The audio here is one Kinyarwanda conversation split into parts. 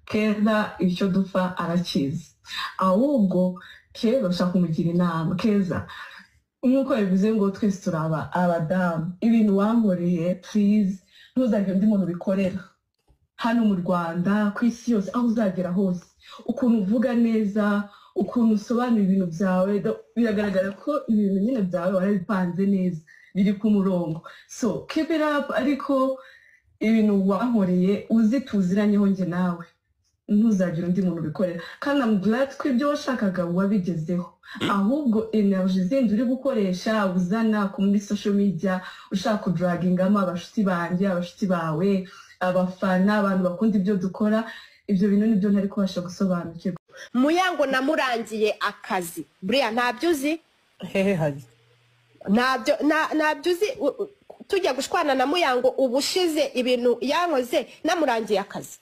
Keza icyo dupfa arakizi ahubwo Keza ushaka kumugira inama. Keza nk'uko bivuze ngo twese turaba abadamu, ibintu wankoreye please ntuzagire undi muntu bikorera hano mu Rwanda, ku isi yose, aho uzagera hose. Ukuntu uvuga neza, ukuntu usobanura ibintu byawe, biragaragara ko ibintu nyine byawe warabipanze neza, biri ku murongo. So keep it up. Ariko ibintu wankoreye uzi tuziranyeho njye nawe, ntuzagire undi muntu bikorera. Kandi I'm glad ko ibyo washakaga wabigezeho, ahubwo energy zindi uri gukoresha uzana kuri social media ushaka kudragingamo abashuti banjye, abashuti bawe, abafana, abantu bakunda ibyo dukora, ibyo bintu nibyo ntari kubasha gusobanukirwa. Muyango namurangiye akazi. Buriya ntabyo uzi? Hehe hari. Ntabyo uzi tujya gushwana na Muyango ubushize ibintu yankoze namurangiye akazi.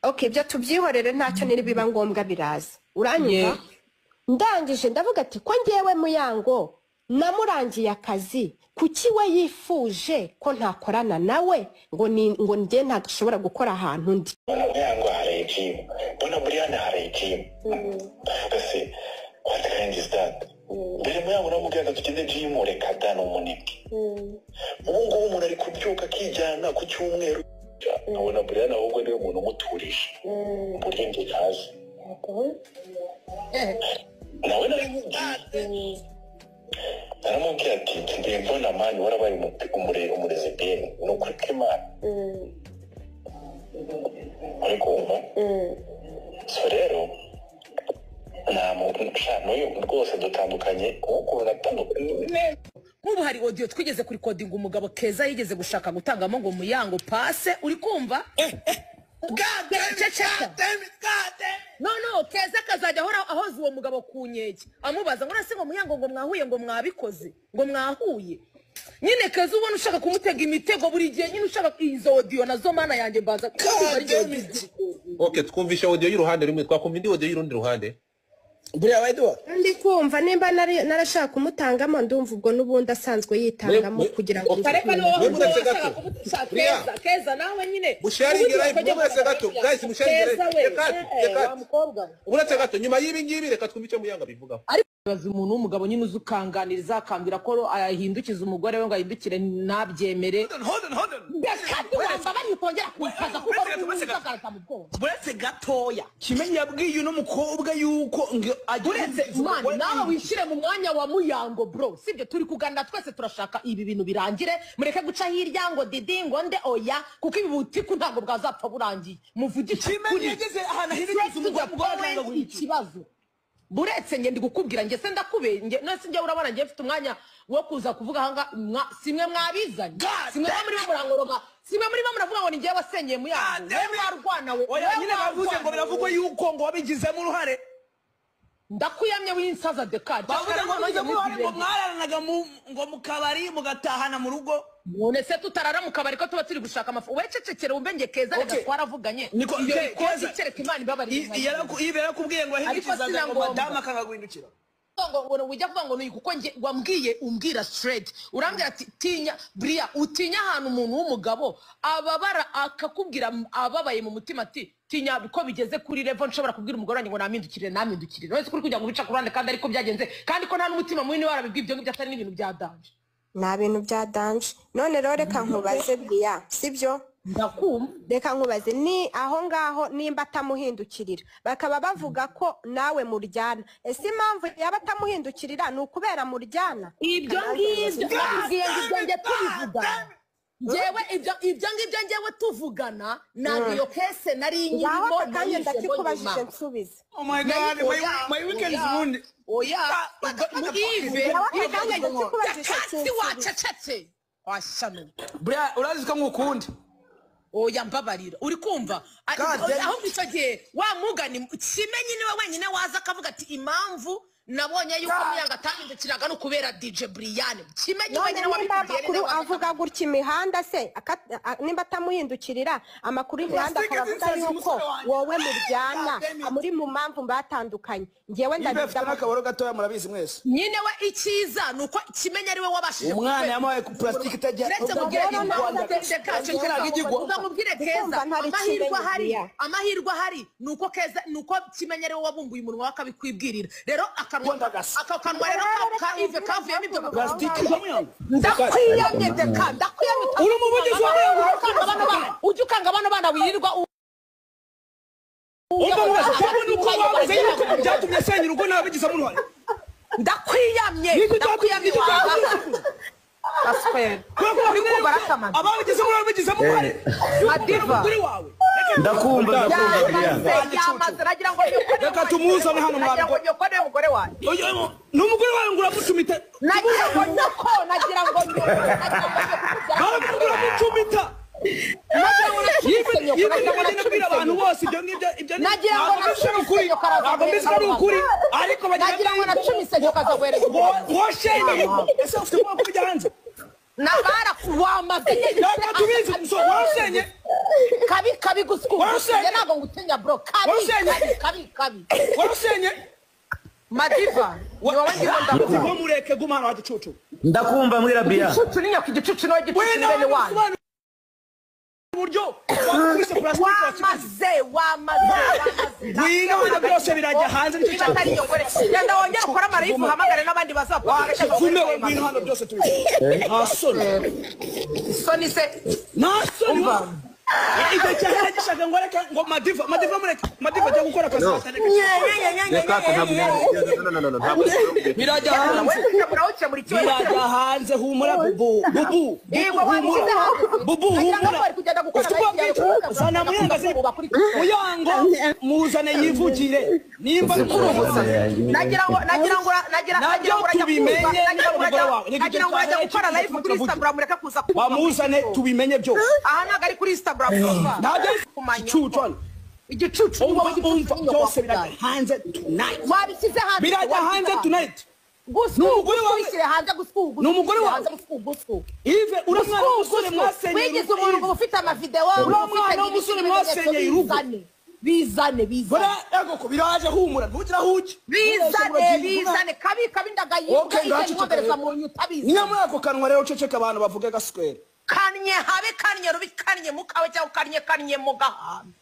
Okay, byo tubyihorere ntacyo niri biba ngombwa biraza. Uranyumva? Ndangije ndavuga ati ko ngewe Muyango namurangiye akazi, kuki we yifuje ko ntakorana nawe ngo nge ntashobora gukora ahantu ndi. Muyango hari gym, bona Brian hari gym. Ndavuga se what kind is that? Mbere Muyango namubwira tugende gym reka dano umunebwe. Ubu ngubu umuntu ari kubyuka kijyana ku cyumweru. Nabona Brian ahubwo niwe muntu umuturisha. Muri ndi kazi. Nawe nari naramubwira ati mbe mbona mani warabaye umurezi bene no kwikimana. Ariko so rero nta muntu n'uyu rwose dutandukanye kuko natandukanye. Nk'ubu hari audio twigeze kuri coding umugabo Keza yigeze gushaka gutangamo ngo Muyango passe, uri kumva? God damn it. No, Keza kazajya ahora ahoza uwo mugabo ku nkeke amubaza ngo nase ngo Muyango ngo mwahuye ngo mwabikoze ngo mwahuye. Nyine Keza ubona ushaka kumutega imitego buri gihe, nyine ushaka izo audio nazo mana yanjye mbaza. Okay, twumvisha audio y'uruhande rumwe, twakumva indi audio y'urundi ruhande. Buriya wayiduwa Ndi kumva nimba narashaka kumutangamo ndumva ubwo nubundi asanzwe yitangamo kugira ngo kareka no washaka kumushaka Keza nawe nyine musharinge live mwese gato guys, musharinge reka mukobwa uretse gato nyuma y'ibi ngibi reka twumve icyo Muyango bivuga. bazi umuntu w'umugabo nyine uzukanganiriza akambira ko ayahindukiza umugore we ngo ahindukire nabyemere. Kandi wamba bari kongera kukaza kuko uzakarata mu bwonko. buretse gatoya kimenye yabwiye uno mukobwa yuko uretse mani nawe wishire mu mwanya wa Muyango bro, sibyo turi kuganira twese turashaka ibi bintu birangire, mureke guca hirya ngo didi ngo nde oya, kuko ibi butiku ntabwo bwazapfa burangiye. Muvugisha kimenye yageze ahantu ahindukiza umugore ngo ikibazo. Buretse nge ndi gukubwira nge se ndakubenge nose nge urabona nge mfite umwanya wo kuza kuvuga hanga simwe mwabizanye, simwe muri bo murangoroga, simwe muri bo muravuga ngo ni nge wasenyeye Muyango we warwana we. Oya nyine bavuze ngo biravugwa yuko ngo wabigizemo uruhare. Ndakuyamye w'insaza dekari bavuze ngo bigizemo uruhare ngo mwararanaga ngo mukabari mugatahana mu rugo. None se tutarara mu kabari ko tuba turi gushaka amafu wececekere umbenge Keza reka twaravuganye niko kereka Imana ibabari. Ibera kubwiye ngo ahindukiza ngo madame akangagwindukira ngo ujya kuvuga ngo nuyi kuko nge wambwiye umbwira straight urambwira ati tinya Bria utinya ahantu umuntu w'umugabo ababara akakubwira ababaye mu mutima ati tinya ko bigeze kuri level nshobora kubwira umugore wanjye ngo namindukire none kuri kujya gubica kurande kandi ariko byagenze kandi ko nta n'umutima munini warabibwiye ibyo ngibyo atari n'ibintu bya danje. Nta bintu bya danje. None rero reka nkubaze Bria, sibyo? Ndakumva. Reka nkubaze ni aho ngaho nimba atamuhindukirira bakaba bavuga ko nawe muryana, ese impamvu yaba atamuhindukirira ni ukubera muryana? Ibyo ngibyo nge tubivuga Njewe ibyo ngibyo njewe tuvugana na iyo kese nari nyirimo kandi ndakikubajije nsubize. Oh my god, my weekend is ruined. Oya mugive kandi wacecetse washano Bria urazi ko ngukunda. Oya mbabarira uri kumva aho icyo gihe wa mugani kimenye niwe wenyine waza akavuga ati impamvu nabonye yuko Muyanga atahindukiraga no kubera DJ Brian kimenye wenyine nimba wabibwiye amakuru avuga gutya imihanda se nimba atamuhindukirira amakuru y'imihanda akavuga yuko wowe muryana muri mu mpamvu batandukanye ngewe ndabifite n'akaboro gatoya murabizi mwese nyine we ikiza nuko kimenye ari we wabashije umwana yamaye ku plastic itajya uretse mubwire Keza amahirwe hari nuko Keza nuko kimenye ari we wabumbuye umunwa wakabikwibwirira rero akanwa rero ka Yves kavuyemo ibyo plastic ndakwiyamye deka ndakwiyamye uri umuvugizi w'abana ujye ukanga abana bana wirirwa nuko wabuze yuko byatumye senya urugo nabigize mu ruhare ndakwiyamye ababigize mu ruhare Madiva ndakumva nagira ngo reka tumuzane hano mwabiko umugore wanjye n'umugore wawe ngo uramucumita nagira ngo baramucumita abantu bose ibyo ngibyo nagira ngo ukuri ntabwo mbizi ko ari ukuri ariko nagira ngo nacumise nyoka kaguhereza washenye ese ufite ubwoko kujya hanze nabara wamaze ntabwo tubizi washenye kabi gusku ntabwo ngutinya bro kabi washenye Madiva ni wowe ndimo ndavuga ngo mureke guma hano hagicucu ndakumva muri Rabia igicucu ni nyoko igicucu no gicucu bene wanyu buryo wamaze wino byose birajya hanze nicyo atari nyogore yenda wongera ukora marifu hamagare n'abandi bazapfa kume wino hano byose turi soni se nasoni ibyo cyane gishaka ngo reka ngo Madiva ajya gukora akazi birajya hanze humura bubu zana Muyango muzane yivugire nimba nagira ngo gukora live kuri Instagram reka kuza bamuzane tubimenye byose aha ntago ari kuri Instagram igicucu byose birajya hanze tonight wabishyize hanze birajya hanze tonight n'umugore wawe hanze guskugu n'umugore wawe Yves uramwana umusore mwasenye wigize umuntu ngo ufite amavideo uramwana umusore mwasenye irugo bizane ego ko biraje humura ntugira huke bizane kabi ndagayivuga inkobereza mu nyuta biza niyo muri ako kanwa rero ceceka abantu bavuge gaswere kanye habe kanye rubi kanye mukawe cyangwa kanye mu gahanda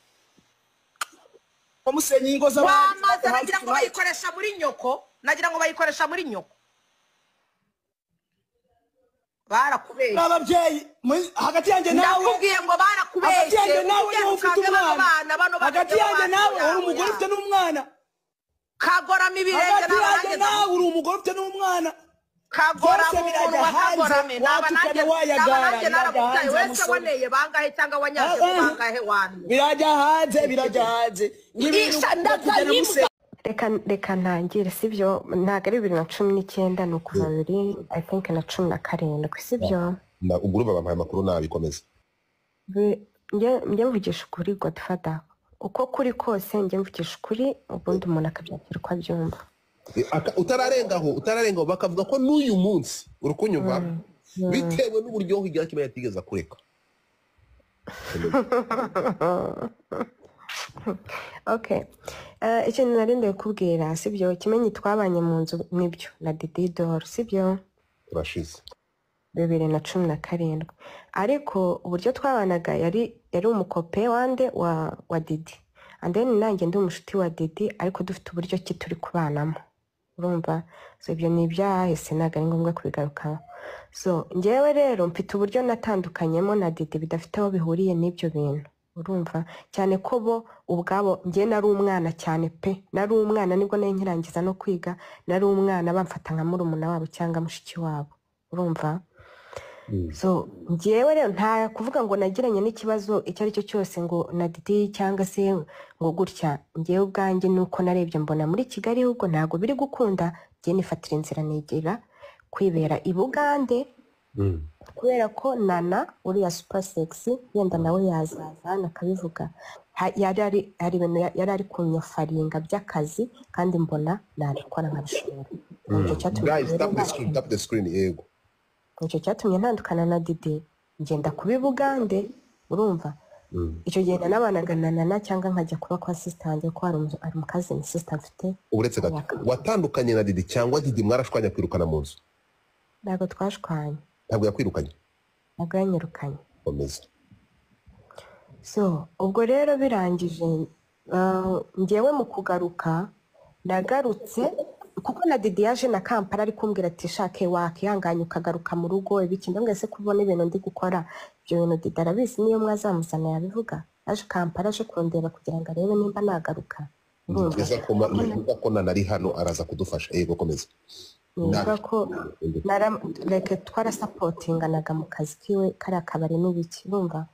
bamusenye ingo z'abantu wamaze nagira ngo bayikoresha muri nyoko barakubeshye ababyeyi hagati yanjye nawe ndakubwiye ngo barakubeshye hagati yanjye nawe niwe ufite umwana hagati yanjye nawe uri umugore ufite n'umwana kagorama ibirenge hagati yanjye nawe uri umugore ufite n'umwana kagorama umuntu wakagorame nabananjye narabutaye wese waneye bangahe cyangwa wanyaje bangahe wanyu birajya hanze reka ntangire sibyo ntabwo ari 2019 ni ukuva 2017 sibyo ubwo urumva bampaye amakuru nabikomeza njye mvugisha ukuri Godfather uko kuri kose njye mvugisha ukuri ubundi umuntu akabyakira uko abyumva utararengaho bakavuga ko n'uyu munsi uri kunyumva bitewe n'uburyo higira kimwe yatigeza kureka okay ikintu narinde kubwira sibyo kimenyi twabanye mu nzu nibyo na Didi Dor sibyo turashize 2017 ariko uburyo twabanaga yari umukope wande wa Didi and then nanjye ndi umushuti wa Didi ariko dufite uburyo ki turi kubanamo urumva so ibyo ni ibyahise naga ari ngombwa kubigarukaho so ngewe rero mfite uburyo natandukanyemo na Didi bidafite aho bihuriye n'ibyo bintu urumva cyane ko bo ubwabo ngiye nari umwana cyane pe nari umwana nibwo nari nkirangiza no kwiga nari umwana bamfata nka murumuna wabo cyangwa mushiki wabo urumva so ngewe rero nta kuvuga ngo nagiranye n'ikibazo icyo ari cyo cyose ngo na Didi cyangwa se ngo gutya ngewe ubwanjye nuko narebye mbona muri Kigali ahubwo ntago biri gukunda ngiye nifatira inzira negera kwibera i Bugande kubera ko Nana uriya super sexy yenda nawe yazaza hano akabivuga hari ibintu yari ari kunyofaringa by'akazi kandi mbona nabikora nkabishobora guys tap the screen yego nicyo cyatumye ntandukana na Didi ngenda kubi Bugande urumva icyo gihe nabanaga na Nana cyangwa nkajya kuba kwa sister wanjye ko ari mu kazi ni sister mfite uretse gato watandukanye na Didi cyangwa Didi mwarashwanya kwirukana mu nzu ntabwo twashwanye ntabwo yakwirukanye ntabwo yanyirukanye komeza so ubwo rero birangije ngewe mu kugaruka nagarutse kuko na Didi yaje na Kampala ari kumbwira ati shake wakihanganye ukagaruka mu rugo ibiki ndongese kubona ibintu ndi gukora ibyo bintu Didi arabizi niyo mwazamuzana yabivuga aje Kampala aje kurondera kugira ngo arebe nimba nagaruka nziza ko Nana ari hano araza kudufasha yego komeza niba ko reke twarasapotinganaga mu kazi kiwe kariya kabari n'ibiki urumva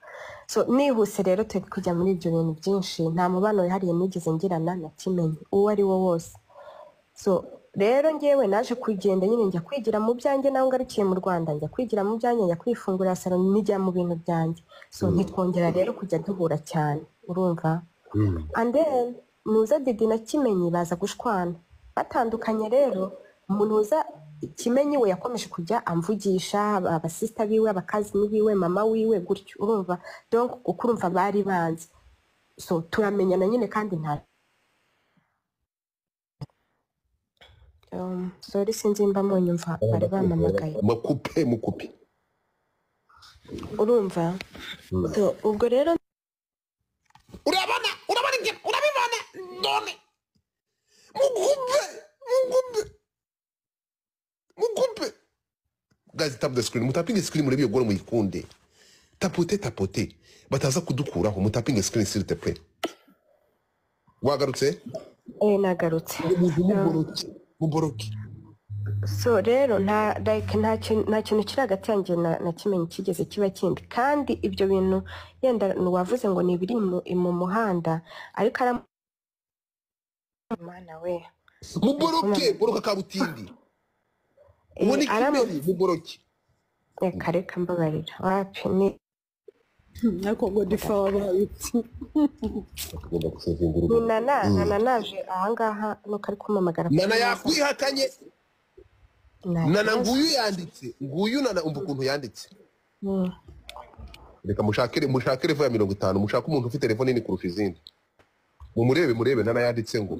so nihuse rero turi kujya muri ibyo bintu byinshi nta mubano wihariye nigeze ngirana na Kimenyi uwo ari wo wose so rero ngewe naje kugenda nyine njya kwigira mu byanjye naho ngarukiye mu Rwanda njya kwigira mu byanjye njya kwifungurira salon nijya mu bintu byanjye so ntitwongera rero kujya duhura cyane urumva and then nuza Didi na Kimenyi baza gushwana batandukanye rero umuntu uza Kimenyi we yakomeje kujya amvugisha abasista biwe abakazi biwe mama wiwe gutyo urumva donc ukurumva bari banzi so turamenyana nyine kandi nta sorry sinzi mba munyumva bari bamamagaye mukupe urumva so ubwo rero urabibona none mukupe guys tap the screen mutapinge screen muri byo muyikunde tapote bataza kudukuraho mutapinge screen s'il te plaît wagarutse nagarutse muboroki so rero nta kintu kiri hagati yanjye na Kimenyi kigeze kiba kindi kandi ibyo bintu yenda wavuze ngo ni ibiri mu muhanda ariko aramana we boroka kabutindi ubu ni Kimenyi muboroki reka mbabarira wapi ni nako ngo difawa biti Nana naje ahangaha nuko ari kumamagara Nana yakwihakanye Nana nguyu Nana umva ukuntu yanditse reka mushake revo ya 50 mushake umuntu ufite revo nini kurusha izindi murebe Nana yanditse ngo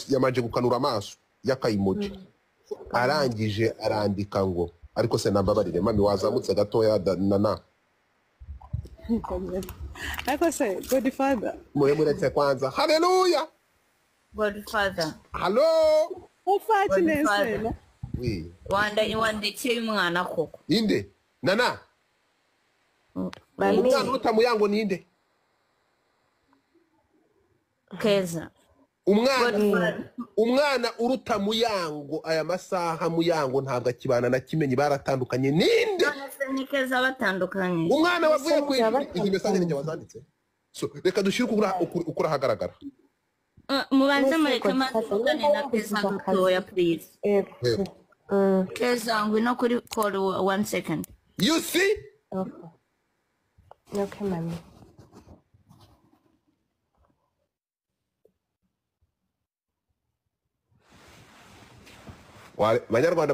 yamaje gukanura amaso yakayimoji arangije arandika ngo ariko se nambabarire mami wazamutse gatoya Nana ariko se Godfather muretse kwanza haleluya Godfather hallo ufati nese oui wandekeye umwana koko inde Nana umwana utamuyango ninde Keza umwana uruta Muyango aya masaha Muyango ntabwo akibana na Kimenyi baratandukanye ninde ni Keza batandukanye umwana wavuye ku iyi message njye wazanditse so reka dushire ukura hagaragara mubanze mureke mazane na Keza gatoya please Keza ngwino kuri call 1 second you see okay mami Banyarwanda